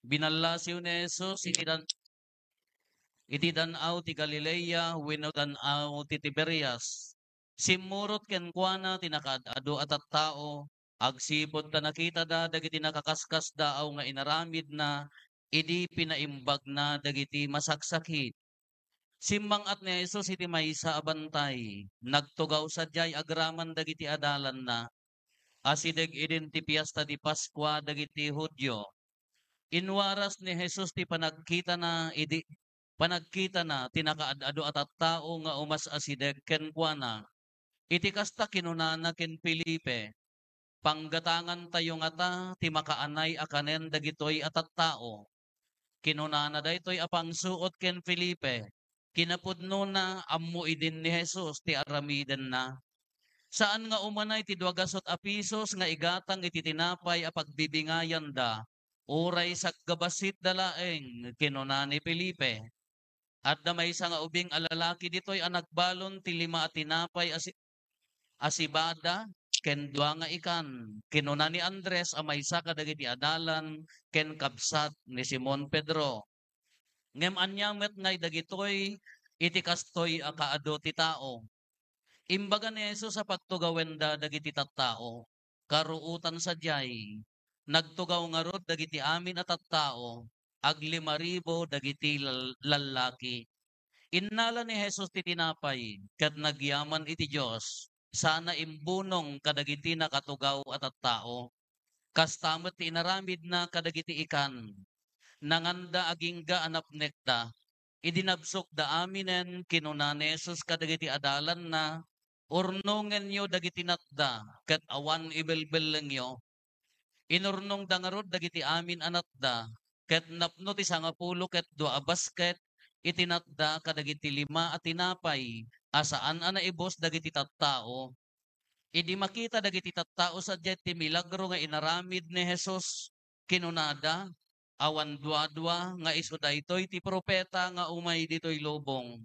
Binalasiw ni Jesus, iti danaw ti Galilea, wenno danaw ti Tiberias. Simurot ken kuana tinakaad-ado at tao, agsipod ta nakita da dagiti nakakaskas daaw nga inaramid na, idi pinaimbag na dagiti masaksakit. Simbang at ni Jesus iti maysa abantay, nagtugaw sadyay agraman dagiti adalan na, asideg idin ti piyesta di Paskwa dagiti Hudyo. Inwaras ni Jesus ti panagkita na tinakaad-ado at tao nga umas asideg ken kuana. Iti kasta kinunana ken Felipe, panggatangan tayo nga ta ti makaanay akanen dagitoy at tao. Kinunana daytoy apang suot ken Felipe, kinapudno na ammo idin ni Jesus ti aramiden na. Saan nga umanay ti 20 pesos nga igatang iti tinapay a pagbibingayan da, uray saggabasit dalaeng kinuna ni Felipe. At damay sa nga ubing alalaki dito'y anagbalon ti 5 a tinapay asibada ken 2 nga ikan. Kinuna ni Andres a maysa kadagiti adalan ken kabsat ni Simon Pedro. Ngem anyamet ngay dagitoy iti kastoy a kaado ti tao. Imbaga ni Jesus sa pagtugawen da dagiti tattao, karuutan sadyay, nagtugaw nga rod dagiti amin at tattao, ag 5,000 dagiti lalaki. Innala ni Jesus ti tinapay, kat nagyaman iti Diyos, sana imbunong kadagiti nakatugaw at tattao. Kastamot ti inaramid na kadagiti ikan, nanganda agingga anapnekda, idinabsok da aminen kinuna ni Jesus kadagiti adalan na, urnongen nyo dagiti natda, kat awan ibelbel nyo. Inurnong dangarod dagiti amin anatda, kat napno ti 10 ket 2 basket, itinatda kadagiti 5 at tinapay, asaan ibos dagiti tattao. Idi makita dagiti tattao sadya ti milagro nga inaramid ni Jesus, kinunada, awan dua-dua nga iso daytoy ti propeta nga umay ditoy lobong.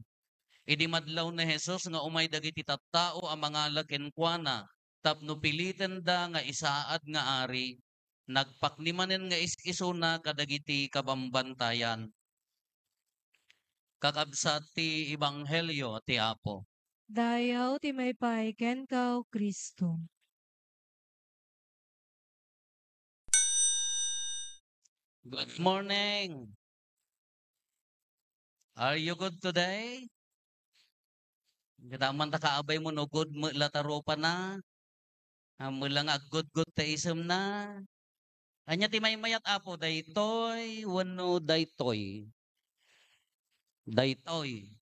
Idi madlaw na Jesus nga umay dagiti tattao ang mga lakenkuana, tapno piliten da nga isaad nga ari, nagpaknimanen nga is-iso na kadagiti kabambantayan. Kakabsat ti Ebanghelyo ti Apo. Dayaw ti may paiken kao Kristo. Good morning! Are you good today? Kadaman ta kaabay mo no good mo lataro pa na. Mulang good ta isem na. Anya ti may mayat apo daytoy wano daytoy. Daytoy.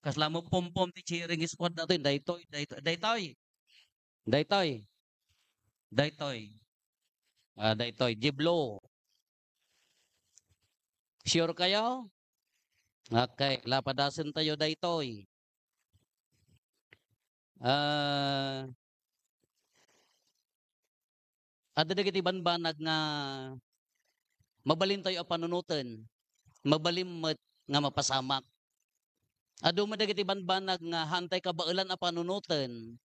Kasla mo pompom ti cheering squad natin daytoy daytoy daytoy. Daytoy. Daytoy. Daytoy Jiblo. Sure kayo? Okay, lapadasen tayo daytoy. Ada dagiti banbanag nga mabalin tayo a panunutan, mabalimmet nga mapasamak. Adu madagiti banbanag nga hantay kabailan a panunutan,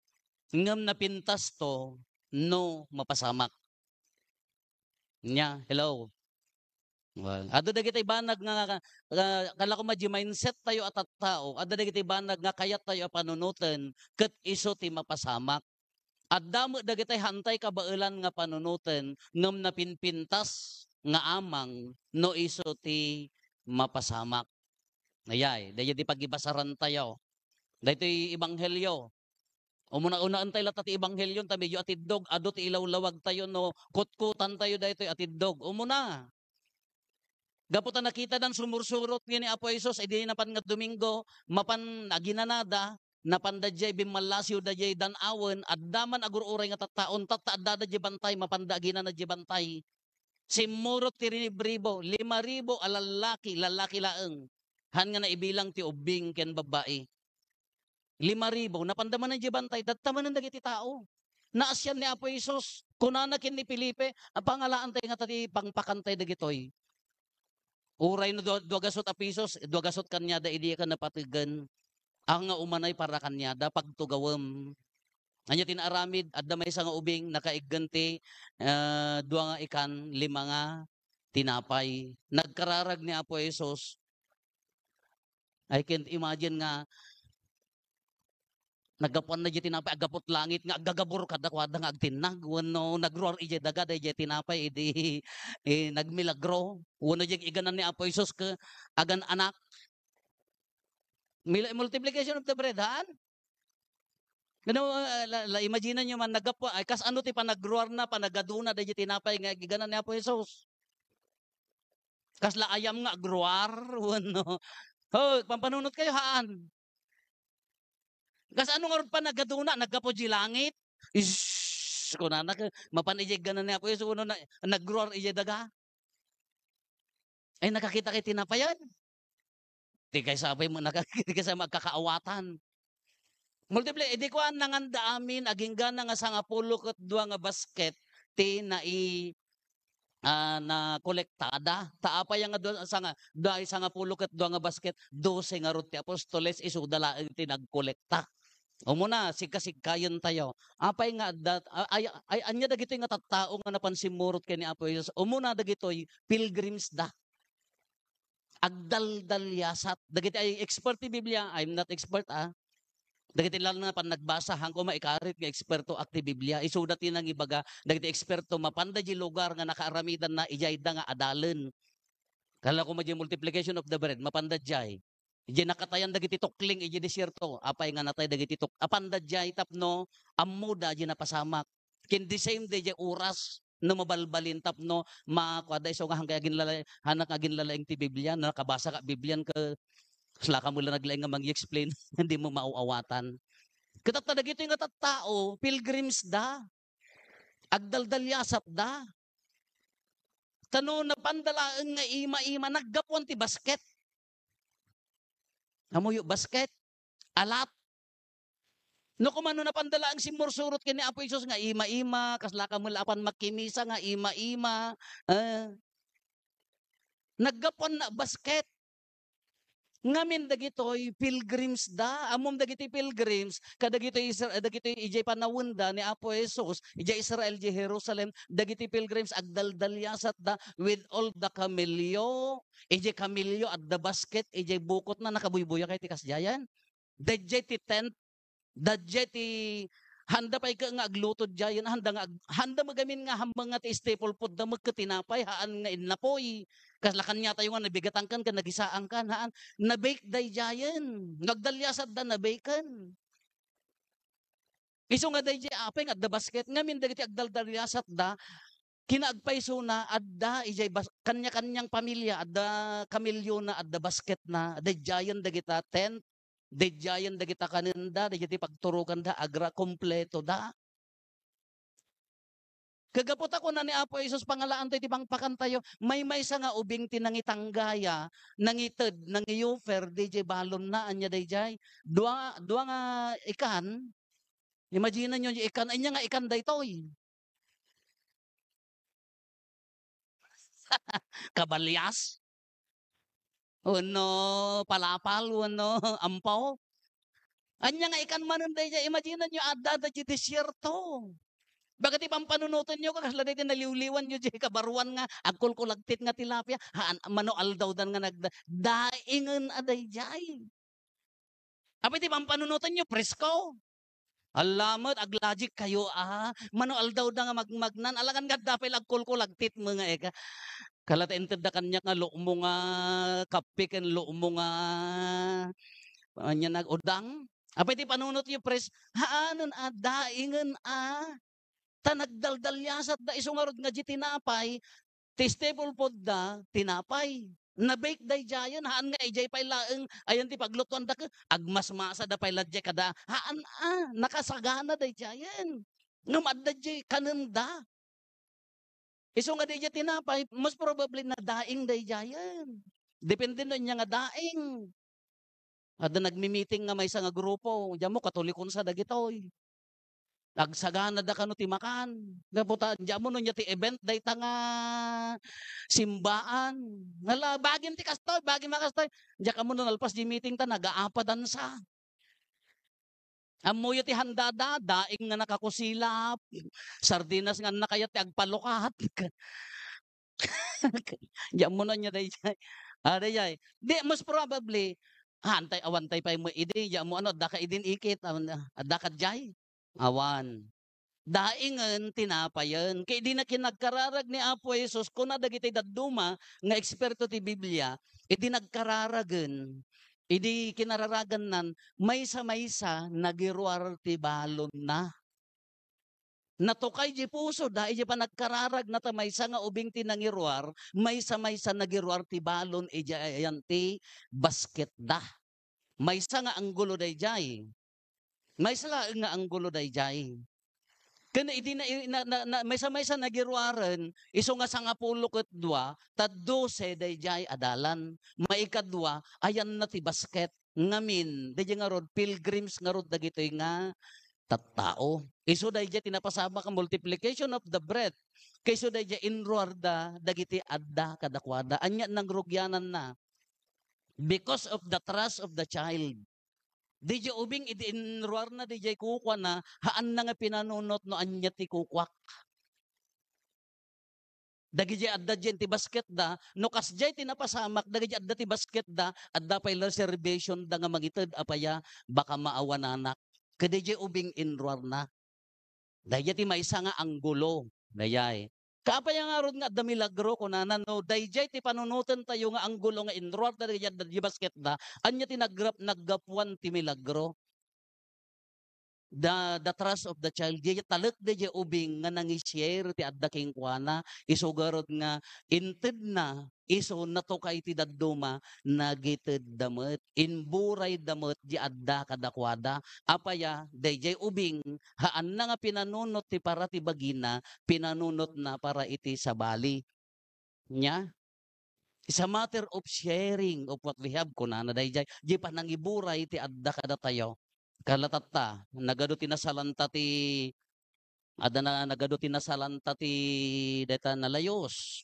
ngem napintas to no mapasamak. Nya, hello. Well, adu dagiti banag nga kala ko madji mindset tayo at tao, adu dagiti banag nga kayat tayo a panunutan ket iso ti mapasamak. At damo dagiti hantay kabailan nga panunutan ngem napinpintas nga amang no iso ti mapasamak. Ayay, dayo di pagibasaran tayo. Dahito Ebanghelyo. Umuna-unaan tayo lahat ti Ebanghelyo, ta medyo atidog, ado ti ilawlawag tayo no, kutkutan tayo dahito atidog. Umuna. Gaputan nakita dan sumursurot ni Apo Jesus, edi napan nga Domingo, mapan aginanada, napandadjay bimalasyo dajay dan awen, at daman agururay nga tattaon, tattaadada di bantay, mapandagina na di bantay. Simurot ti rinibribo, 5,000 alalaki, lalaki laeng. Han nga naibilang ti ubing ken babae. 5,000, napandaman na di bantay, dattaman ng dagiti tao. Naasyan ni Apo Jesus, kunana ken ni Felipe, ang pangalaan tayo nga tati pangpakantay dagitoy. Uray no 20 pesos, 20 kanyada idi ka napatigan. Ang nga umanay para kanyada pagtugawem. Anya tinaramid adda may nga ubing nakaigganti 2 nga ikan 5 nga tinapay. Nagkararag ni Apo Jesus. I can't imagine nga nagapuan na di tinapay agapot langit nga agagabor kada kwada nga agtinag wano nagruar ije daga da ije tinapay idi nagmilagro wano di iganan ni Apo Jesus ke agan anak multiplication of the bread han Gano la imagine nyo man nagapo ay kas ano ti panagruar na panagaduna da ije tinapay nga giganan ni Apo Jesus kas la ayam nga agruar wano ho pampanunot kayo haan kas ano nga pa nagaduna nagapo di langit is ko na mapanijig ganan niya po yeso kuno na naggroar ije daga ay nakakita kay tinapayan di kay sabay mo nakakita kay sa magkakaawatan multiple edi ko an nanganda amin aging gana nga 10 ket 2 nga basket ti na na kolektada taapay nga sanga dai 10 ket 2 nga basket 12 nga ruti apostoles isudala ti nagkolekta o muna, sigka-sigkayon tayo. Apay nga, ay anya dagitoy nga tattao nga napansimurot kay ni Apo Jesus. O muna dagitoy, pilgrims da. Agdal-dalyasat. Dagiti ay expert ti Biblia. I'm not expert Dagiti lang na pan nagbasa, hangko maikarit nga eksperto akti Biblia. Isudat yun ang ibaga. Dagiti eksperto, mapanda di lugar nga nakaaramidan na ijayda nga adalen. Kala ko multiplication of the bread, mapanda jay. Ije nakatayan dagiti tukling ije desierto apay nga natay dagiti apanda jay tapno ammuda ije napasamak kin the same day ije oras no mabalbalin tapno makwada iso nga hangga agin lalay hanak agin lalaing ti Biblia nakabasa ka Biblian ka sala ka mula naglaing nga mangi-explain hindi mo mauawatan katat na dagito nga tattao pilgrims da agdaldalyasat da tano napandalaan nga ima-ima naggapuan ti basket amuyo basket, alat. No kumano na pandala ang simursurot kini Apo Jesus nga ima-ima, kasla ka mula apan makimisa nga ima-ima. Naggapon na basket. Ngamin dagitoy pilgrims da, amom dagiti pilgrims, kadagitoy dagitoy ijay panawunda ni Apo Jesus, ijay Israel ijay Jerusalem, dagiti pilgrims agdaldalyasat da with all the camelyo, ijay camelyo at the basket, ijay bukot na nakabuybuya kay ti kasjayan. Dadjay ti tent, dadjay ti handa pay ka nga aglutod jayan, handa magamin nga hambang nga ti staple food da magkatinapay, haan nga inapoy. Kaslakan niya tayo nga nabigatan kan, nagisaan kan, haan. Na-bake day jayan. Nagdalyasad da na-baken. Iso nga day jay apeng at the basket. Ngamin dagiti agdaldalyasat da, kinaagpaiso na adda ijay kanya-kanyang pamilya adda kamilyo na adda basket na day jayan dagita tent, day jayan dagita kaninda, day jay pagturukan da agra kompleto da. Kagapot ako na ni Apo Jesus pangalaan tayo tibang pakantayo, may sa nga ubing tinangitanggaya, nangited, nangiufer, DJ balon na, anya dayjay. Dua nga ikan, imagine nyo yung ikan, anya nga ikan daytoy. Kabalyas. Uno, palapal, uno, ampaw. Anya nga ikan manon dayjay, imagine nyo, adda da di desierto. Bakit ipang panunutan nyo ka? Kasla dito naliwliwan nyo dyan kabaruan nga. Agkol ko lagtit nga tilapia. Haan, mano aldaw dan nga daingan aday jay. Apit ipang panunutan nyo, presko. Alamot, aglajik kayo Mano aldaw da nga magmagnan. Alangan nga dapil agkol ko lagtit mga eka. Kalata ented da kanya nga lo mo nga kapik and lo mo nga anya nag-udang. Apit ipanunot nyo, pres. Haanon daingan tanagdaldalyasat da isungarod nga di tinapay, testable pod da, tinapay. Na-bake day jayan, haan nga ijay pay laeng, ayan ti paglutuan da ka, agmasmasa da pay ladya kada, haan nakasagana day jayan. Ngam da jay kanenda. Iso nga day jay tinapay, most probably na daing day jayan. Depende nun niya nga daing. Ada nagmi-meeting nga may nga grupo, diyan mo katolikon sa dagitoy. Agsagana da kano ti makan. Gaputa diyan mo nya ti event dayta nga simbaan. Nala bagin ti kastoy, bagin makastoy. Diyan ka mo nalpas di meeting ta nagaapadan sa. Amuyo ti handada, daing nga nakakusilap. Sardinas nga nakayat ti agpalukat. Diyan mo na niya dayjay. Dayjay. Di most probably antay awantay pa mo idi diyan mo ano da ka idin ikit da ka jay. Awan. Daingan tinapayan. Kay di na kinagkararag ni Apo Jesus kuna dagiti dadduma nga eksperto ti Biblia, idi nagkararagen. Idi kinararagan nan maysa-maysa nagiruar ti balon na. Natukay di puso dahil di pa nagkararag na ta maysa nga ubing ti nangiruar, maysa-maysa nagiruar ti balon ija ayan ti basket da. Maysa nga anggulo dayjay. Maysa nga anggulo dayjay. Kana idi na maysa-maysa nagiruaran, iso nga 12 ta 12 dayjay adalan. Maikadwa ayan na ti basket ngamin. Dayjay nga rod pilgrims nga rod dagitoy nga tattao. Iso dayjay tinapasama ka multiplication of the bread. Kayso dayjay inruarda dagiti adda kadakwada. Anya nang rugyanan na. Because of the trust of the child. Di ubing idinruar na di kukwa na haan na nga pinanunot no anya ti kukwak. Dagi adda dyan ti basket da, no kasjay tinapasamak, dagi adda ti basket da, adda pa ila reservation da nga magitid apaya baka maawananak. Kada ubing inruar na. Dayjay ti maysa nga anggulo. Dayay. Kapaya nga ron nga da milagro ko na no, dayjay ti panunutan tayo nga anggulo nga inruar da di basket da, anya ti naggapuan ti milagro. The trust of the child, di talak di ubing nga nangishare ti adda king kuana, isugarod nga inted na, iso natukay ti dadduma, nagited damet, inburay damet di adda kadakwada, apaya, di ubing, haan na nga pinanunot ti para ti bagina, pinanunot na para iti sa bali. Nya? It's a matter of sharing of what we have kunana dayjay. Di pa nangiburay ti adda kada tayo. Kalatatta, nagado tinasalanta ti ada na nagado tinasalanta ti deta nalayos.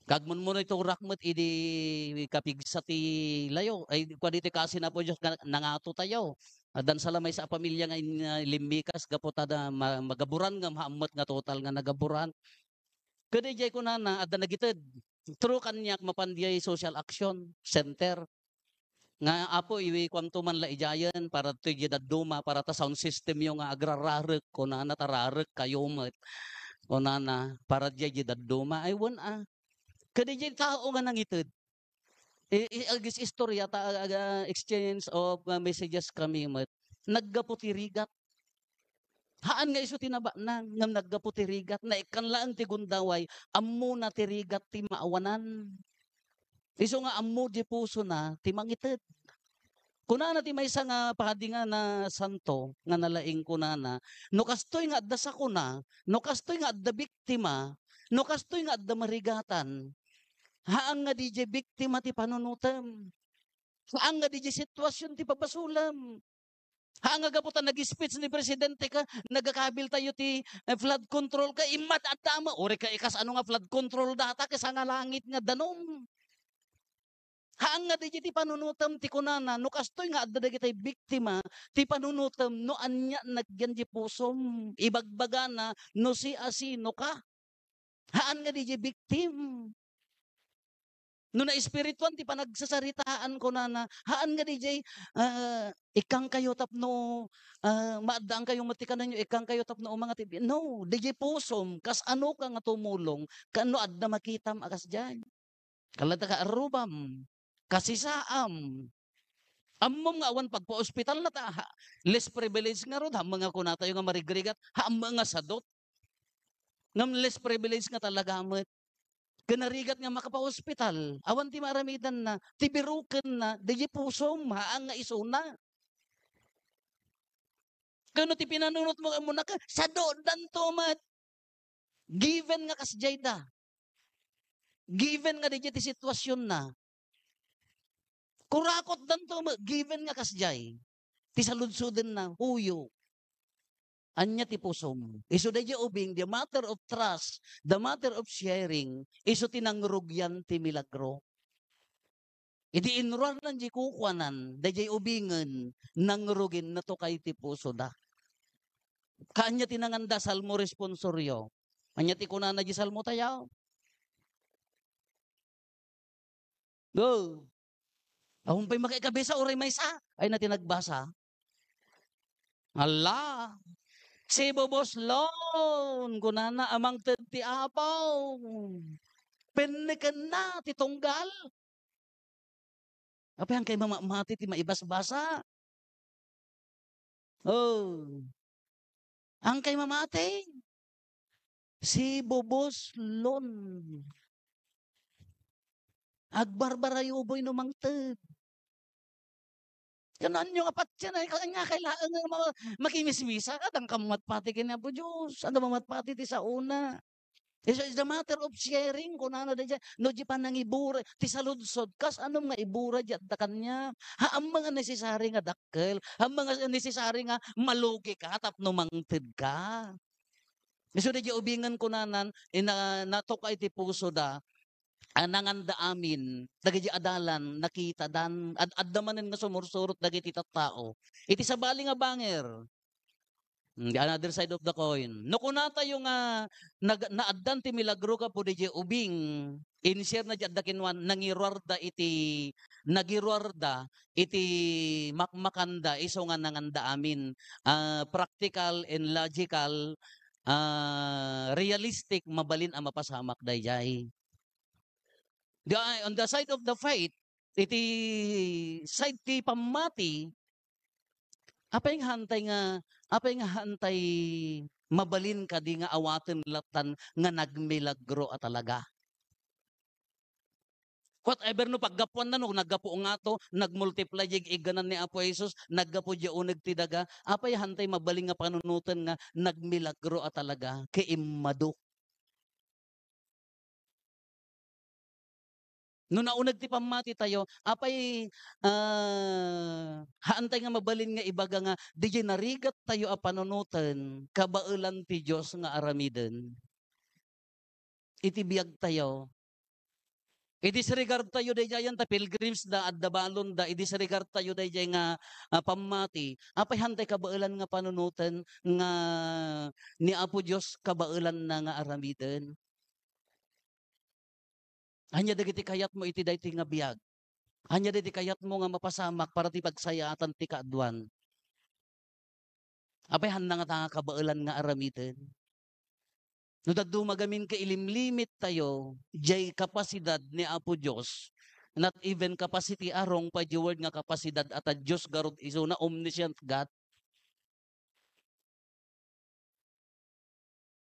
Kagmon mo ito rakmet idi kapigsa ti layo. Ay kwadi ti kasi na po Diyos nangato tayo. Dan salamay sa pamilya nga limbikas gapotada magaburan nga maamot nga total nga nagaburan. Kada jay ko na ada nagited. True kanyak mapandiay social action center. Nga apo iwi kwamto man la ijayan para to duma para ta sound system yung agrararek ko na natararek kayo met o na para di duma ay won kadi di tao nga nangited agis istorya ta exchange of messages kami met naggaputirigat haan nga iso tinaba na ngam naggaputirigat na ikanlaan ti gundaway ammo na tirigat ti maawanan. Iso nga ammo di puso na ti mangited. Kunana ti maysa nga pahadi nga na santo nga nalaing kunana, no kastoy nga adda sa kuna, no kastoy nga adda biktima, no kastoy nga adda marigatan, haang nga di biktima ti panunutem. Haang nga di sitwasyon ti pabasulam. Haang nga gaputan nag-speech ni presidente ka, nagakabil tayo ti flood control ka, imat at tama. Ore ka ikas ano nga flood control data kesa nga langit nga danom. Haang nga di ti panunutam ti kunana, no kastoy nga adda dagiti biktima, ti panunutam no anya nagyan di pusom, ibagbaga na no si asino ka. Haan nga di biktim. No na espirituan ti panagsasaritaan ko na haan nga di ikang kayo tapno maadaan kayong matikanan nyo ikang kayo tapno mga tibi. No, di pusom kas ano ka nga tumulong kano adda makitam akas diyan. Kalata ka arubam. Kasisaam. Ammom nga awan pagpa-ospital na ta. Less privilege nga rod. Mga kunatayo nga marigrigat. Mga sadot. Ngam less privilege nga talaga amat. Kanarigat nga makapa-ospital. Awan ti maramitan na. Tibiruken na. Di pusom. Haang nga isuna. Kano ti pinanunot mo muna ka. Sadot dan tomat. Given nga kasjayda. Given nga di ti sitwasyon na. Kurakot dan to, given nga kasjay. Ti saludsuden na, huyo. Anya ti pusom. Iso da ubing, the matter of trust, the matter of sharing, iso tinangrugyan ti milagro. Idi inruar lang di kukwanan, da ubingen, nangrugin na to kay ti puso da. Kanya tinanganda salmo responsoryo. Anya ti kunana di salmo tayaw. Go. Ahon pa'y makikabisa oray may sa. Ay na tinagbasa. Ala. Si Boboslon. Kunana amang ti apaw. Penikan na titunggal. Apa yang kay mamati ti maibas-basa. Oh. Ang kay mamati. Si Boboslon. Agbarbara uboy no mangted. Kanan yung apat yan ay nga kailangan nga makimismisa ka dang kamatpati kina po Diyos. Ano mamatpati ti sa una. It's a matter of sharing kung ano na dyan. No di pa nang ibura. Ti saludsod kas anong nga ibura dyan da kanya. Ha ang mga necessary nga dakkel. Ang mga necessary nga malugi ka tapno mangted ka. So di ubingan ko nanan natukay ti puso da. Nanganda amin, dagiti adalan, nakita dan, addamanen nga sumursurot dagiti tattao. Iti sabali nga banger. The another side of the coin. No kunata yung naaddan ti milagro ka po di ubing, in-share na dyan dakinwan, nagiruarda iti makmakanda, iso nga nanganda amin. Practical and logical, realistic, mabalin ang mapasamak dayjay. On the side of the faith, iti side ti pamati, apa yung hantay mabalin ka di nga awaten latan nga nagmilagro at talaga. Whatever no paggapuan na no, naggapo nga to, nagmultiply yung iganan ni Apo Jesus, naggapo yung unag tidaga, apa yung hantay mabaling nga panunutan nga nagmilagro at talaga, kaimmado. No naunag ti pamati tayo, apay haantay nga mabalin nga ibaga nga di narigat tayo a panunutan kabailan ti Dios nga aramiden. Iti biag tayo. I-disregard tayo dayjay ta pilgrims da adda balon da i-disregard tayo dayjay nga pamati. Apay hantay kabailan nga panunutan nga ni Apo Dios kabailan na nga aramiden. Hanya dagiti kayat mo iti dayti nga biag. Hanya dagiti kayat mo nga mapasamak para ti pagsayatan ti kaadwan. Apay handa nga tanga kabailan nga aramiden. No daddo magamin ka ilimlimit tayo, jay kapasidad ni Apo Dios. Not even capacity arong pa di word nga kapasidad at a Dios garod iso na omniscient God.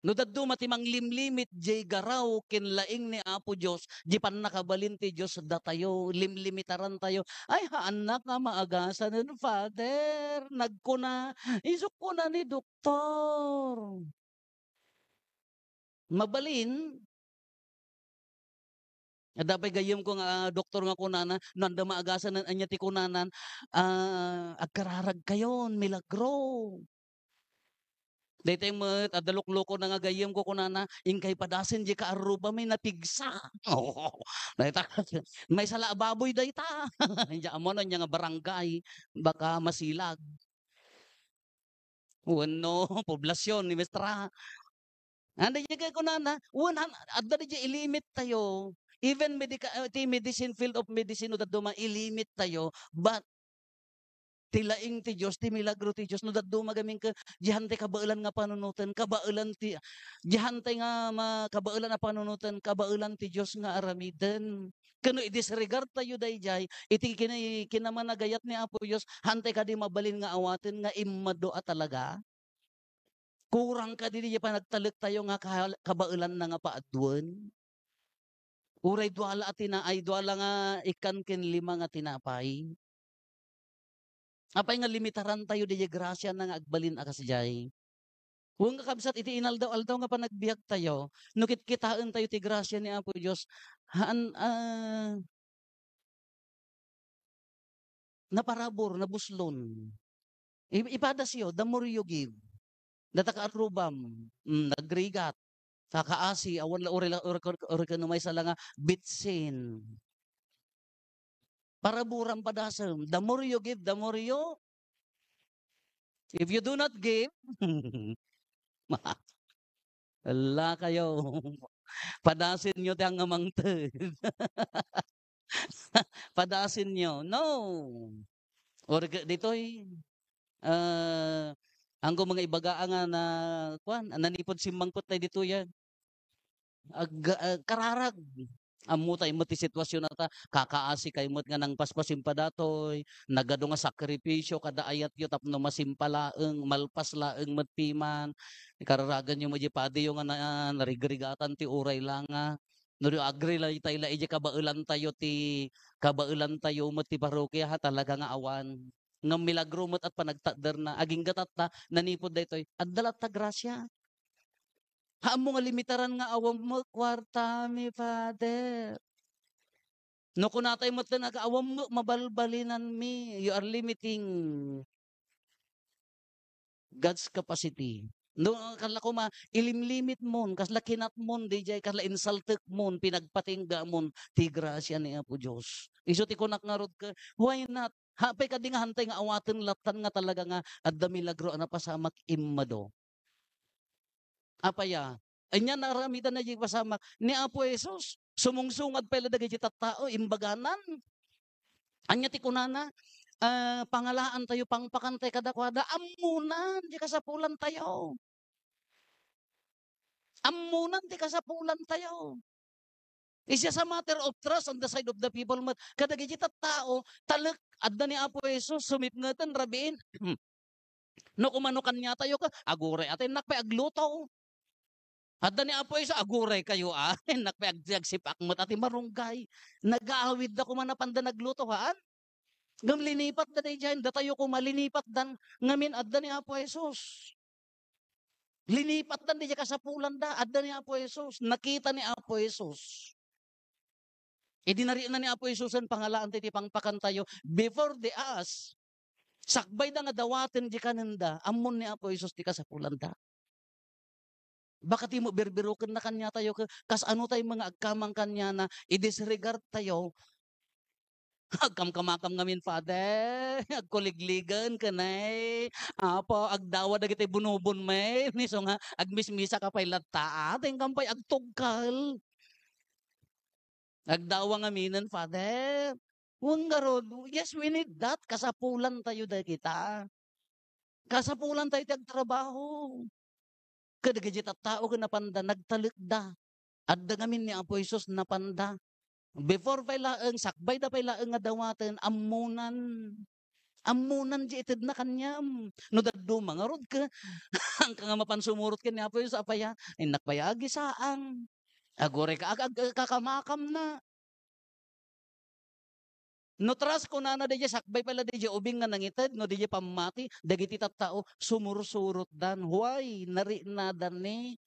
No daddo matimang limlimit jay garaw kinlaing ni Apo Dios di pan nakabalin ti Dios datayo limlimitaran tayo ay anak nga maagasan ng Father nagkuna isok ko na ni doktor mabalin adapay gayem ko nga doktor nga kunana nanda maagasan ng anya ti kunanan agkararag kayon milagro. Daytay met adalok-loko na nga gayem ko kunana ingkay padasen di kaaruba may napigsa. Oh, dayta may sala baboy dayta. Nya amo na nya nga barangay baka masilag. Wenno poblasyon ni Mestra. Anda di kay kunana adda di ilimit tayo. Even medicine field of medicine da duma ilimit tayo but tilaing ti Dios ti milagro ti Dios no daddo magamin ka jihantay kabailan nga panunutan kabailan ti jihantay nga kabailan na panunutan kabailan ti Dios nga aramiden kano i-disregard tayo dayjay iti kinamanagayat ni Apo Dios hantay ka di mabalin nga awaten nga immado talaga kurang ka di pa nagtalik tayo nga kabailan na nga paadwan uray duala atina ay duala nga ikan ken lima nga tinapay. Apay nga limitaran tayo di grasya na nga agbalin akasjay. Huwag nga kabsat iti inaldaw-aldaw nga panagbiag tayo. Nukit kitaan tayo ti grasya ni Apo Diyos. Naparabor, nabuslon. Ipadasyo, the more you give. Natakaarubam, nagrigat. Kakaasi, awan la ore kanumay sa nga bitsin. Paraburam padasam. The more you give, the more you. If you do not give, ala kayo. Padasin nyo tiyang amangtid. Padasin nyo. No. Or dito'y ang mga ibaga nga na nanipod simbangkot na dito yan. Kararag. Amo tayo mo ti sitwasyon na ta, kakaasi kay mo't nga nang paspasim pa datoy, nagado nga sakripisyo kada ayat yo tapno masimpalaeng malpas laeng matpiman, kararagan yo mo di padi yo nga narigrigatan ti uray lang nga. No agri la itay la ije kabailan tayo mo ti parokya ha talaga nga awan. Nga milagro mo't at panagtadder na aging gatat ta nanipod daytoy addalat ta grasya. Haam nga limitaran nga awam mo kwarta mi Father. No kunatay mo nag-awam mo mabalbalinan mi. You are limiting God's capacity. No kala ko ilimlimit mon kasla kinat mon DJ kasla insultek mon pinagpatingga mon ti grasya ni Apo Dios. Isu ti kunak nga rod ka why not? Hapay ka di nga hantay nga awaten latan nga talaga nga adda milagro ana pasamak immado. Apaya, anya naramitan na di pasamak ni Apo Jesus. Sumungsungad pala dagiti tattao imbaganan. Anya ti kunana pangalaan tayo pangpakantay kadakwada amunan di kasapulan tayo. Amunan di kasapulan tayo. Isya sa matter of trust on the side of the people kadagiti tattao talek adda ni Apo Jesus sumipngetan rabiin. No kumanukan niya tayo ka agure atin nakpay agluto. Hadda ni Apo isa aguray kayo nagsipak mo ati marunggay. Nag-aawid da ko man napanda naglutohan. Ngam linipat da dyan, datayo ko malinipat dan ngamin adda ni Apo Jesus. Linipat dan di kasapulan da, adda ni Apo Jesus. Nakita ni Apo Jesus. Dinari na ni Apo Jesus ang pangalaan ti pangpakan tayo before the us. Sakbay da nga dawaten di kananda, amon ni Apo Jesus ti kasapulan da. Baka ti mo berberoken na kanya tayo kas ano tayo mga agkamang kanya na i-disregard tayo. Agkam-kamakam ngamin, Father. Agkuligligan ka na eh. Apo, agdawa na kita bunubon may. Niso nga, agmismisa ka pa'y lata. Ating kampay agtugkal. Agdawa ngaminan, Father. Huwag nga ron. Yes, we need that. Kasapulan tayo da kita. Kasapulan tayo tagtrabaho. Kadagajit at tao ka napanda, nagtalik da. Adda ngamin ni Apo Jesus napanda. Before pay laeng, sakbay da pay laeng nga dawaten, amunan. Amunan di itid na kanyam. No daddo mga rod ka. Ang nga mapansumurot ka ni Apo Jesus, apaya, nakpayagi saang. Agore ka, kakamakam na. No trust ko na DJ sakbay pala DJ ubing nga nangited no DJ pamati dagiti tattao sumursurot dan why nari na dan ni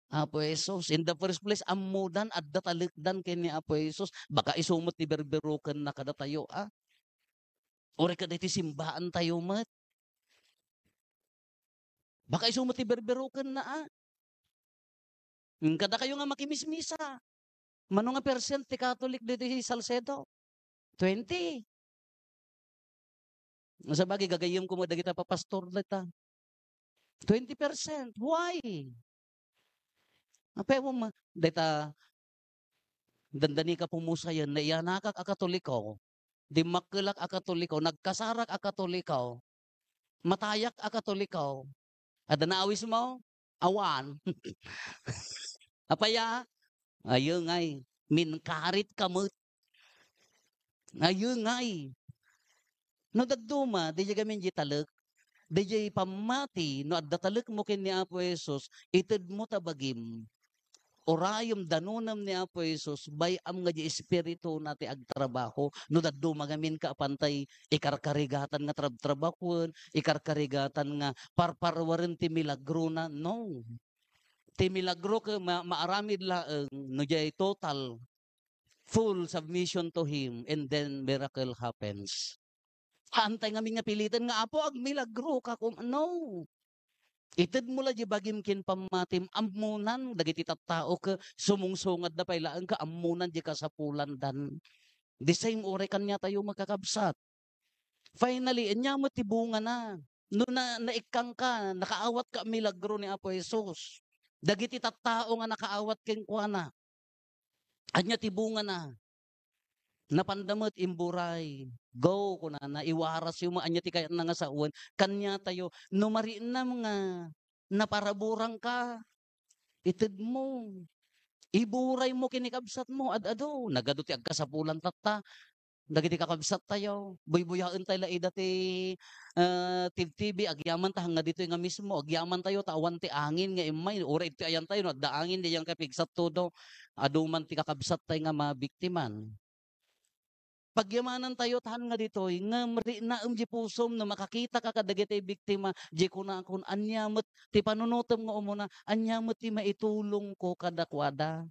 Apo Jesus in the first place amudan adda talikdan ken ni Apo Jesus baka isumot ti berberoken na kada tayo ore kada iti simbahan tayo met baka isumot ti berberoken na kada kayo nga makimismisa mano nga percent ti Catholic dito si Salcedo 20. Sa bagay, gagayom ko mo dagita pa pastor dita. 20%. Why? Apay mo dita dandani ka pumusayan na iyanakak akatolikaw. Di makilak akatolikaw. Nagkasarak akatolikaw. Matayak akatolikaw. Ada naawis mo? Awan. Apaya? Ayun ngay. Minkarit kamot. Ayun ngay. No dagduma, di gamin di talek. Di pamati, no adda talek mo kin ni Apo Jesus, ited mo tabagim. Orayom danunam ni Apo Jesus, bayam nga di espiritu nati agtrabaho, no dagduma gamin ka pantay, ikarkarigatan nga trabakon, ikarkarigatan nga parparwarin ti milagro na, no. Ti milagro ka maaramid laeng, no di total, full submission to Him, and then miracle happens. Hantay nga nga pilitan nga Apo, ag milagro ka kung no. Ited mo la di bagim kin pamatim, amunan, dagiti tattao ka, sumungsungad na pailaan ka, amunan di kasapulan dan. The same ore kanya tayo magkakabsat. Finally, anya mo tibunga na. No naikang ka, nakaawat ka milagro ni Apo Jesus. Dagiti tattao nga nakaawat ken kuana. Anya tibunga na. Napandamot imburay. Go kunana iwaras yung mga anya ti kayat na nga sa uwan. Kanya tayo numari na mga naparaburang ka. Ited mo. Iburay mo kinikabsat mo ad-ado nagado ti agkasapulan tatta. Dagiti kakabsat tayo. Buybuyaen tayo laida ti TV agyaman ta hanga dito nga mismo. Agyaman tayo tawan ti angin nga imay ura iti ayan tayo no da angin di yang kapigsat todo. Aduman ti kakabsat tayo nga mabiktiman. Pagyamanan tayo tahan nga dito nga mari na di pusom na makakita ka kadagiti biktima di kuna kun anyamot ti panunutom nga umuna anyamot ti maitulong ko kadakwada.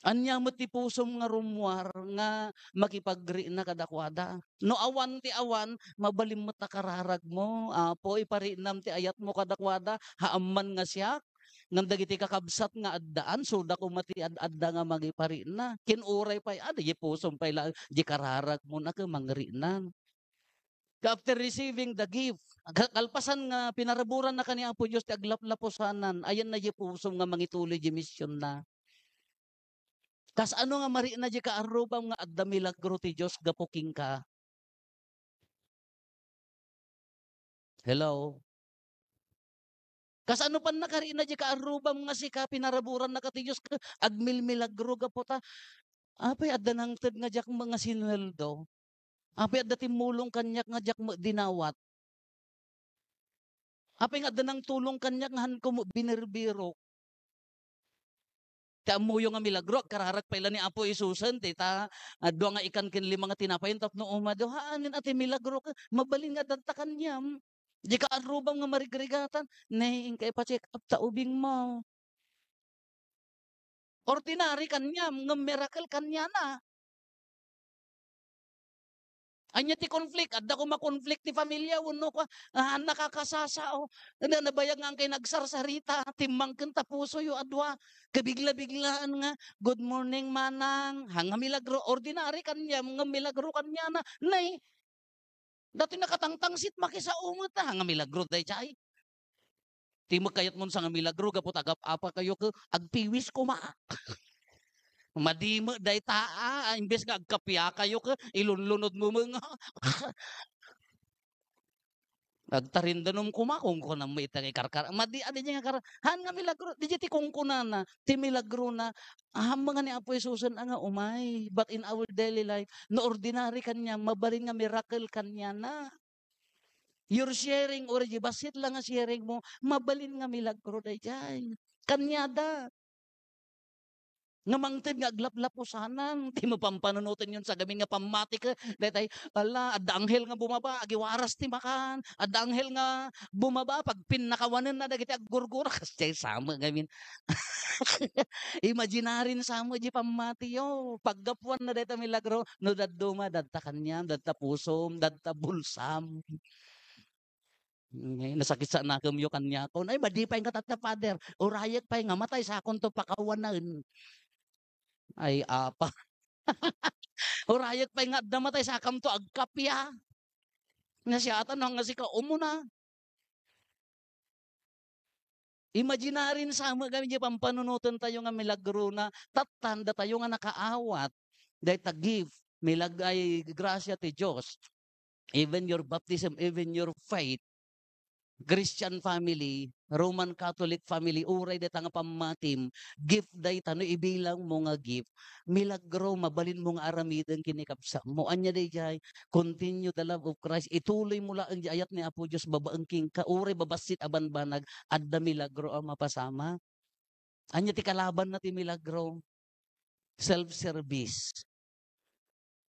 Anyamot ti pusom nga rumwar nga makipagri na kadakwada. No awan ti awan mabalimot na kararag mo apo iparinam ti ayat mo kadakwada haamman nga siya ngam dagiti kakabsat nga addaan so dako mati adda nga magipari na kinuray pay di pusom pay la di kararag mo na ka mangri na. After receiving the gift kalpasan nga pinaraburan na kani Apo Dios ti aglaplaposanan ayan na di pusom nga mangituloy di mission na. Kas ano nga mari na di kaarubam nga adda milagro ti Dios gapuking ka. Hello. Kas ano pan nakari na di kaarubam nga si ka pinaraburan na kati Dios agmilmilagro gaputa. Apay adda nang ted nga jak mga sinweldo. Apay adda timulong kanyak nga jak dinawat. Apay nga adda nang tulong kanyak nga han ko mo binirbiro. Ti amuyo nga milagro kararag payla ni Apo Isusen ti ta adwa nga ikan ken lima nga tinapay tapno umado haanin ati milagro ka mabalin nga dadta kanyam. Di ka arubam nga marigrigatan nay kay pa-check up ta ubing mo. Ordinary kanyam nga miracle kanya na. Anya ti conflict, adda ko ma-conflict ti pamilya wenno ko nakakasasao. Na nabayag nga kay nagsarsarita, timmangken ta puso yo adwa. Kabigla-biglaan nga, good morning manang, hanga milagro ordinary kanya, nga milagro kanya na. Nay, dati nakatangtangsit makisaungot hanga milagro day chay. Ti magkayat mon sa nga milagro gapot agap apa kayo ko agpiwis ko ma. Madimo day taa, imbes nga agkapya kayo ka, ilunlunod mo mga. Agtarindanom kuma kung ko na mo itang ikarkar. Madi adi nga kar. Han nga milagro, di ti kung kunana, ti milagro na mga ni Apo Isusen nga umay. But in our daily life, no ordinary kanya, mabalin nga miracle kanya na. You're sharing or basit lang nga sharing mo, mabalin nga milagro day dyan. Kanya da. Nga mangtid nga aglaplapusanan, di mo pampanunutin yun sa gabi nga pamati ka, detay, ala, adda anghel nga bumaba, agiwaras ti makan, adda anghel nga bumaba, pag pinakawanan na, dagiti aggurgura, kasi sama gamin. Imaginarin sama di pamati yo, paggapuan na deta milagro, no dadduma, dadta kanyam, dadta pusom, dadta bulsam. Nasakit sa nakam yo kanya ko, ay, madi pa yung katata, father, urayat pa yung matay sa akong to pakawanan. Ay apa. Urayat pa nga damatay sa akam to agkapya. Nga siya atan nga si ka umuna. Imaginarin sa mga kami pampanunutan tayo nga milagro na tatanda tayo nga nakaawat. Dahil ta-give, milagay grasya ti Diyos. Even your baptism, even your faith, Christian family, Roman Catholic family, uray deta nga pamatim, gift day tano ibilang mo nga gift, milagro mabalin mo nga aramiden kinikapsa mo anya day jay, continue the love of Christ, ituloy mo lang di ayat ni Apo Dios babaengking ka, uray babasit aban banag, adda milagro ang mapasama. Anya ti kalaban na ti milagro, self-service.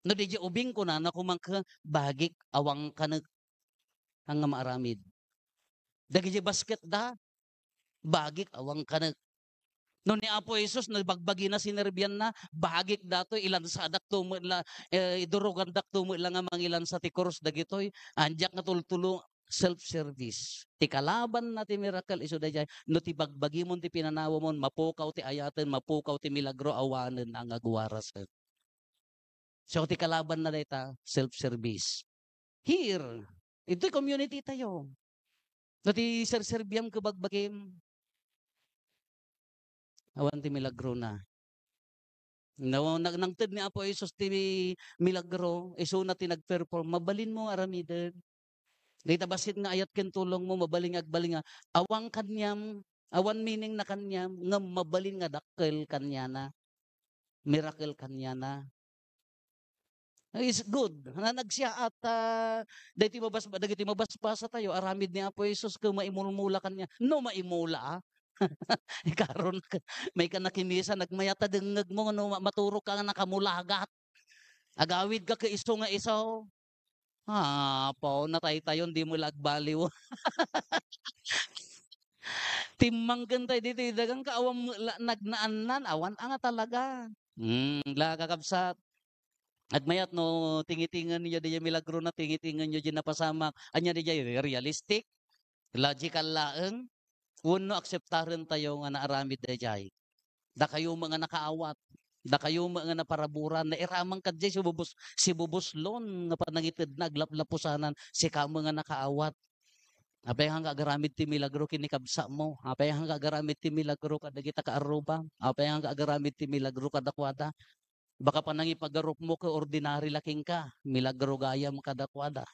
No di ubing ko na kumangka bagik awang kanag ang maaramid. Dagi basket da, bagik awang kanag. No ni Apo Jesus, nagbagбаgi na sinerbiyan na, bagik dato, ilan sa adak tumo, idurugan dak tumo lang nga mangilan sa tikoros dagitoy, anjak na tultulo, self-service. Ti kalaban na ti miracle, iso da jay, no ti bagbagi mon ti pinanawa mon, mapukaw ti ayaten, mapukaw ti milagro awanen ang agwaras. So ti kalaban na data, self-service. Here, ito'y community tayo. No ti serserbiam kabagbagim. Awan ti milagro na. No, nangted ni Apo Jesus ti milagro, iso na ti nag-perform, mabalin mo aramiden. Dita basit nga ayat ken tulong mo, mabalin agbalin nga, awang kanyam, awan meaning na kanyam, nga mabalin nga dakkel kanya na, miracle kanya na. Is good. Na nagsiya at dagiti mabasbasa tayo aramid ni Apo Jesus kung maimulmula kanya. No maimula ah. Karon may kanakimisa nagmayata dengeg mo no maturo ka nga nakamulagat. Agawid ka ka iso nga isaw. Po natay tayo di mo lagbaliw. Timmang gantay dito dagang kaawam nagnaanan awan anga talaga. La kakabsat. Agmayat no tingitingan niya diya milagro na tingitingan niyo diya napasamak. Anya diya realistic, logical laeng. Uno akseptaren tayo nga naaramid dayjay. Da kayo mga nakaawat, da kayo mga naparaburan na iramang kadjay si bubuslon nga panangitid naglaplapusanan si ka mga nakaawat. Apay hang agaramid ti milagro kini kabsa mo. Apay hang agaramid ti milagro kadagita kaaruba. Apay hang agaramid ti milagro kadakwada. Baka panangi paggarok mo ka ordinary laking ka, milagro gayam kadakwada.